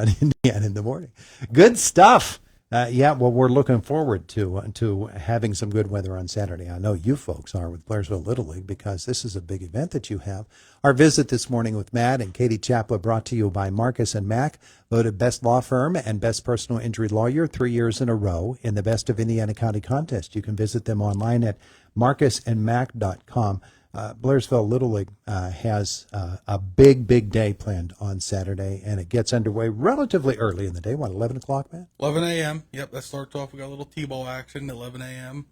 on Indiana in the morning. Good stuff. Yeah, well, we're looking forward to having some good weather on Saturday. I know you folks are with Blairsville Little League because this is a big event that you have. Our visit this morning with Matt and Katie Chapla brought to you by Marcus and Mack, voted best law firm and best personal injury lawyer 3 years in a row in the Best of Indiana County contest. You can visit them online at marcusandmack.com. Blairsville Little League has a big day planned on Saturday, and it gets underway relatively early in the day. What, 11 o'clock, man? 11 a.m. Yep, that starts off. We got a little T-ball action at 11 a.m.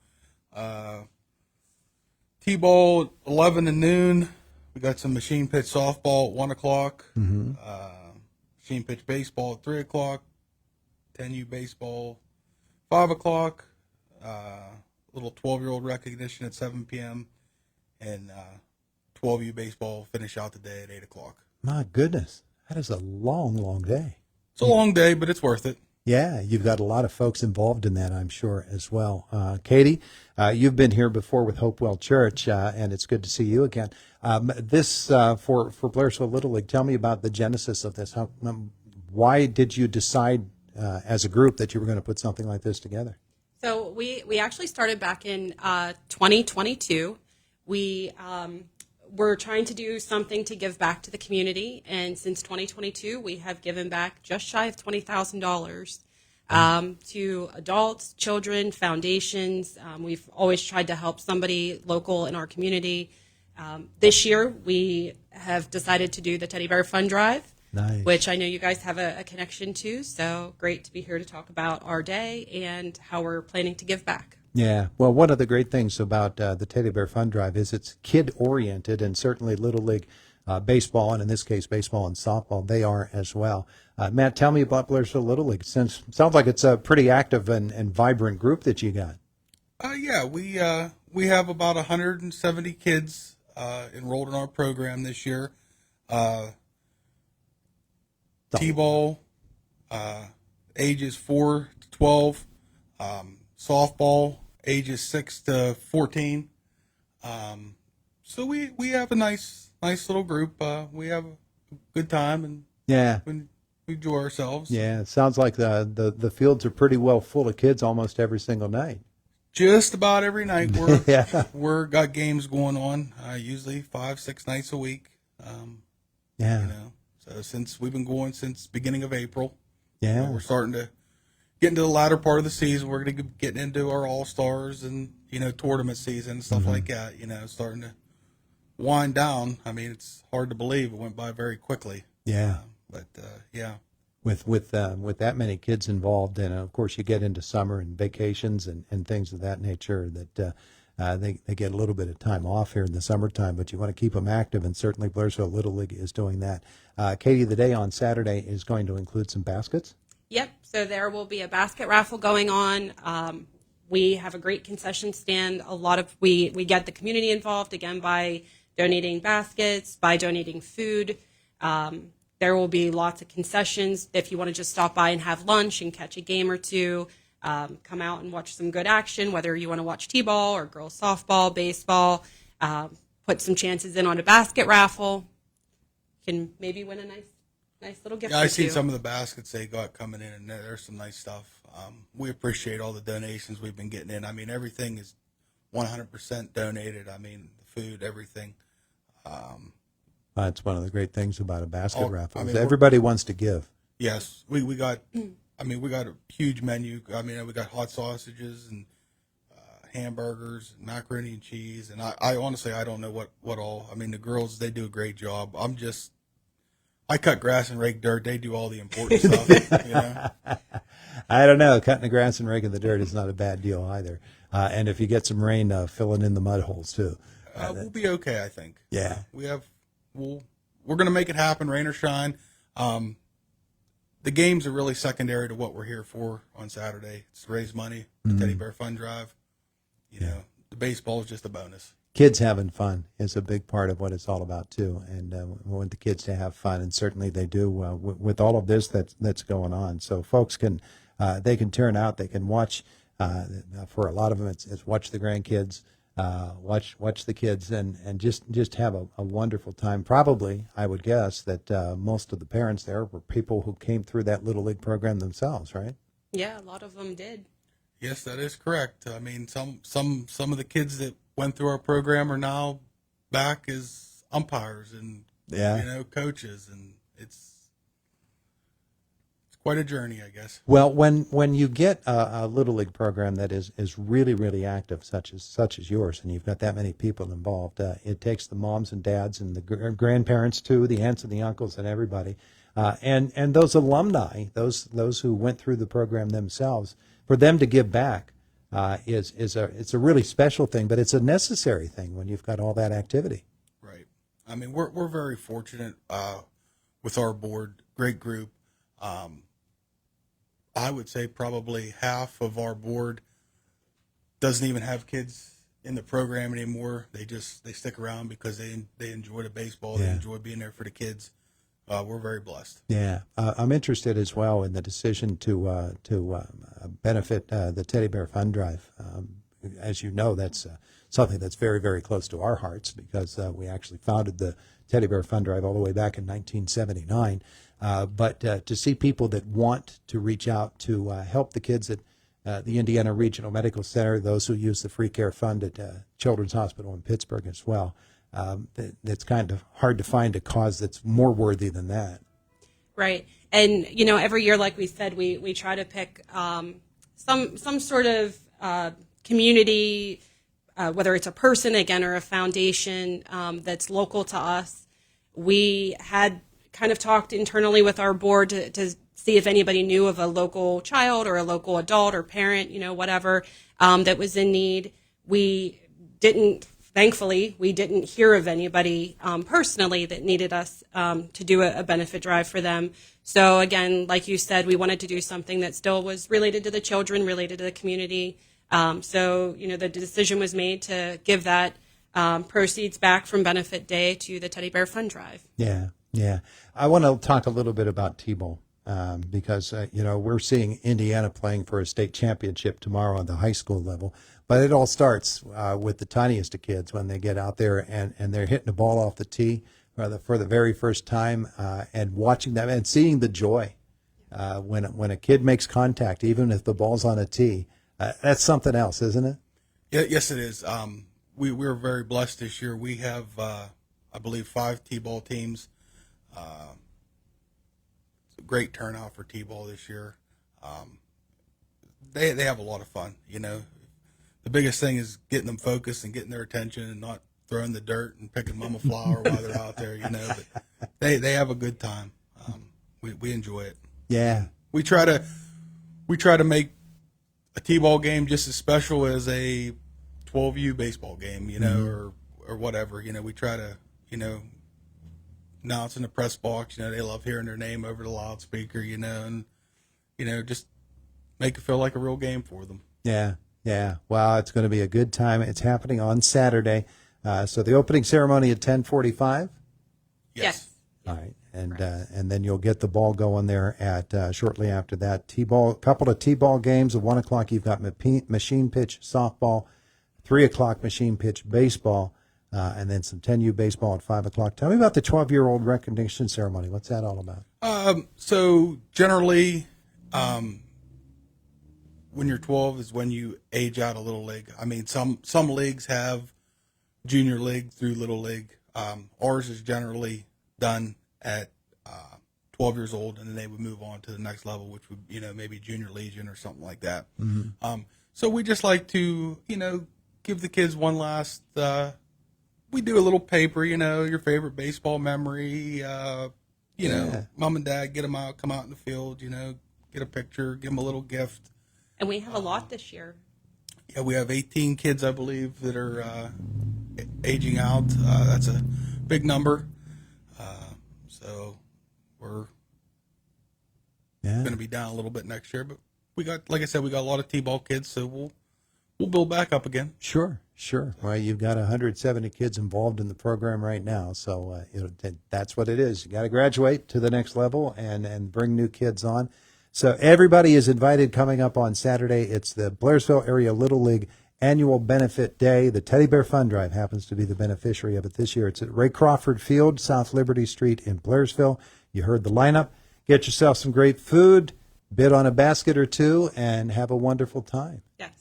T-ball 11 to noon. We got some machine pitch softball at 1 o'clock. Mm-hmm. Machine pitch baseball at 3 o'clock. 10U baseball 5 o'clock. Little 12-year-old recognition at 7 p.m. And 12U baseball finish out the day at 8 o'clock. My goodness, that is a long day. It's a long day, but it's worth it. Yeah, you've got a lot of folks involved in that, I'm sure, as well. Katie, you've been here before with Hopewell Church, and it's good to see you again. This for Blairsville Little League, tell me about the genesis of this. Why did you decide as a group that you were going to put something like this together? So we actually started back in 2022. We were trying to do something to give back to the community, and since 2022, we have given back just shy of $20,000 to adults, children, foundations. We've always tried to help somebody local in our community. This year, we have decided to do the Teddy Bear Fund Drive, nice, which I know you guys have a connection to, so great to be here to talk about our day and how we're planning to give back. Yeah, well, one of the great things about the Teddy Bear Fund Drive is it's kid-oriented, and certainly Little League baseball, and in this case baseball and softball, they are as well. Matt, tell me about Blairsville Little League. Sounds like it's a pretty active and vibrant group that you got. Yeah, we have about 170 kids enrolled in our program this year. T-ball, ages 4 to 12. Softball, ages 6 to 14. So we have a nice little group. We have a good time, and yeah, we enjoy ourselves. Yeah, it sounds like the fields are pretty well full of kids almost every single night. Just about every night Yeah. we're got games going on. Usually 5-6 nights a week. Yeah. You know, so since we've been going since beginning of April. Yeah. We're starting to get into the latter part of the season. We're going to get into our All-Stars and, tournament season and stuff like that, starting to wind down. I mean, it's hard to believe it went by very quickly. Yeah. Yeah. With that many kids involved, and of course you get into summer and vacations and things of that nature that they get a little bit of time off here in the summertime, but you want to keep them active, and certainly Blairsville Little League is doing that. Katie, the day on Saturday is going to include some baskets? Yep, so there will be a basket raffle going on. We have a great concession stand. We get the community involved, again, by donating baskets, by donating food. There will be lots of concessions. If you want to just stop by and have lunch and catch a game or two, come out and watch some good action, whether you want to watch T-ball or girls softball, baseball, put some chances in on a basket raffle. You can maybe win a nice little gift. Yeah, I've seen some of the baskets they got coming in, and there's some nice stuff. We appreciate all the donations we've been getting in. I mean, everything is 100% donated. I mean, the food, everything. That's one of the great things about a basket raffle. I mean, everybody wants to give. Yes, we got. I mean, we got a huge menu. I mean, we got hot sausages and hamburgers, macaroni and cheese, and I honestly I don't know what all. I mean, the girls, they do a great job. I cut grass and rake dirt. They do all the important stuff. I don't know. Cutting the grass and raking the dirt is not a bad deal either. And if you get some rain, filling in the mud holes too. We'll be okay, I think. Yeah. We're going to make it happen, rain or shine. The games are really secondary to what we're here for on Saturday. It's to raise money, the Teddy Bear Fund Drive. You know, the baseball is just a bonus. Kids having fun is a big part of what it's all about too, and we want the kids to have fun, and certainly they do with all of this that's going on. So folks can turn out, they can watch. For a lot of them, it's watch the grandkids. watch the kids and just have a wonderful time. Probably, I would guess that most of the parents there were people who came through that Little League program themselves, right? Yeah, a lot of them did. Yes, that is correct. I mean, some of the kids that went through our program are now back as umpires and coaches, and it's quite a journey, I guess. Well, when you get a Little League program that is really, really active, such as yours, and you've got that many people involved, it takes the moms and dads and the grandparents too, the aunts and the uncles and everybody, and those alumni, those who went through the program themselves, for them to give back it's a really special thing, but it's a necessary thing when you've got all that activity. Right. I mean, we're very fortunate with our board, great group. I would say probably half of our board doesn't even have kids in the program anymore. They stick around because they enjoy the baseball. They enjoy being there for the kids. We're very blessed. Yeah, I'm interested as well in the decision to benefit the Teddy Bear Fund Drive. As you know, that's something that's very, very close to our hearts because we actually founded the Teddy Bear Fund Drive all the way back in 1979. But to see people that want to reach out to help the kids at the Indiana Regional Medical Center, those who use the free care fund at Children's Hospital in Pittsburgh as well, it's kind of hard to find a cause that's more worthy than that. Right. And, every year, like we said, we try to pick some sort of community, whether it's a person, again, or a foundation that's local to us. We had kind of talked internally with our board to see if anybody knew of a local child or a local adult or parent, whatever, that was in need. Thankfully, we didn't hear of anybody personally that needed us to do a benefit drive for them. So again, like you said, we wanted to do something that still was related to the children, related to the community. So, the decision was made to give that proceeds back from Benefit Day to the Teddy Bear Fund Drive. Yeah. I want to talk a little bit about T-ball because, we're seeing Indiana playing for a state championship tomorrow on the high school level. But it all starts with the tiniest of kids when they get out there and they're hitting the ball off the tee for the very first time and watching them and seeing the joy when a kid makes contact, even if the ball's on a tee. That's something else, isn't it? Yeah, yes, it is. We're very blessed this year. We have, I believe, 5 T-ball teams. It's a great turnout for T-ball this year. They have a lot of fun, The biggest thing is getting them focused and getting their attention and not throwing the dirt and picking mama flower while they're out there, But they have a good time. We enjoy it. Yeah. We try to make a T-ball game just as special as a 12U baseball game, or whatever. We try to, announce in the press box. They love hearing their name over the loudspeaker, and just make it feel like a real game for them. Yeah. Wow, it's going to be a good time. It's happening on Saturday. So the opening ceremony at 10:45. Yes. All right, and then you'll get the ball going there at shortly after that. T-ball, couple of T-ball games. At 1:00, you've got machine pitch softball, 3:00 machine pitch baseball, and then some 10U baseball at 5:00. Tell me about the 12-year-old recognition ceremony. What's that all about? So generally, when you're 12 is when you age out of Little League. I mean, some leagues have junior league through Little League. Ours is generally done at 12 years old, and then they would move on to the next level, which would, maybe junior legion or something like that. Mm-hmm. So we just like to, give the kids one last, we do a little paper, your favorite baseball memory, mom and dad, get them out, come out in the field, get a picture, give them a little gift. And we have a lot this year. Yeah, we have 18 kids, I believe, that are aging out. That's a big number. So we're going to be down a little bit next year. But we got, like I said, we got a lot of T-ball kids, so we'll build back up again. Sure. Well, you've got 170 kids involved in the program right now, so that's what it is. You got to graduate to the next level and bring new kids on. So everybody is invited coming up on Saturday. It's the Blairsville Area Little League annual benefit day. The Teddy Bear Fund Drive happens to be the beneficiary of it this year. It's at Ray Crawford Field, South Liberty Street in Blairsville. You heard the lineup. Get yourself some great food, bid on a basket or two, and have a wonderful time. Yes.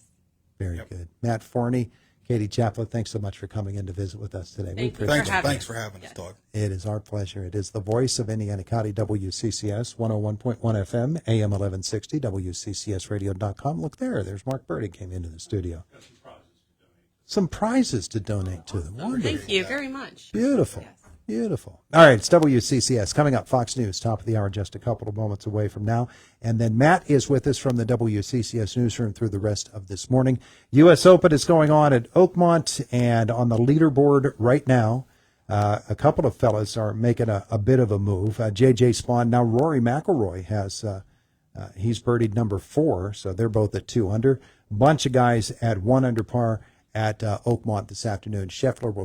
Very good. Matt Forni, Katie Chapla, thanks so much for coming in to visit with us today. Thank you. Thanks for having us, Yes. Todd. It is our pleasure. It is the voice of Indiana County, WCCS, 101.1 FM, AM 1160, WCCSradio.com. Look there. There's Mark Birdie came into the studio. Some prizes to donate to them. Wonderful. Thank you very much. Beautiful. Yes. Beautiful. All right, it's WCCS. Coming up, Fox News, top of the hour, just a couple of moments away from now. And then Matt is with us from the WCCS newsroom through the rest of this morning. U.S. Open is going on at Oakmont, and on the leaderboard right now, a couple of fellas are making a bit of a move. J.J. Spawn, now Rory McIlroy has, he's birdied number 4, so they're both at 2 under. Bunch of guys at 1 under par at Oakmont this afternoon. Scheffler will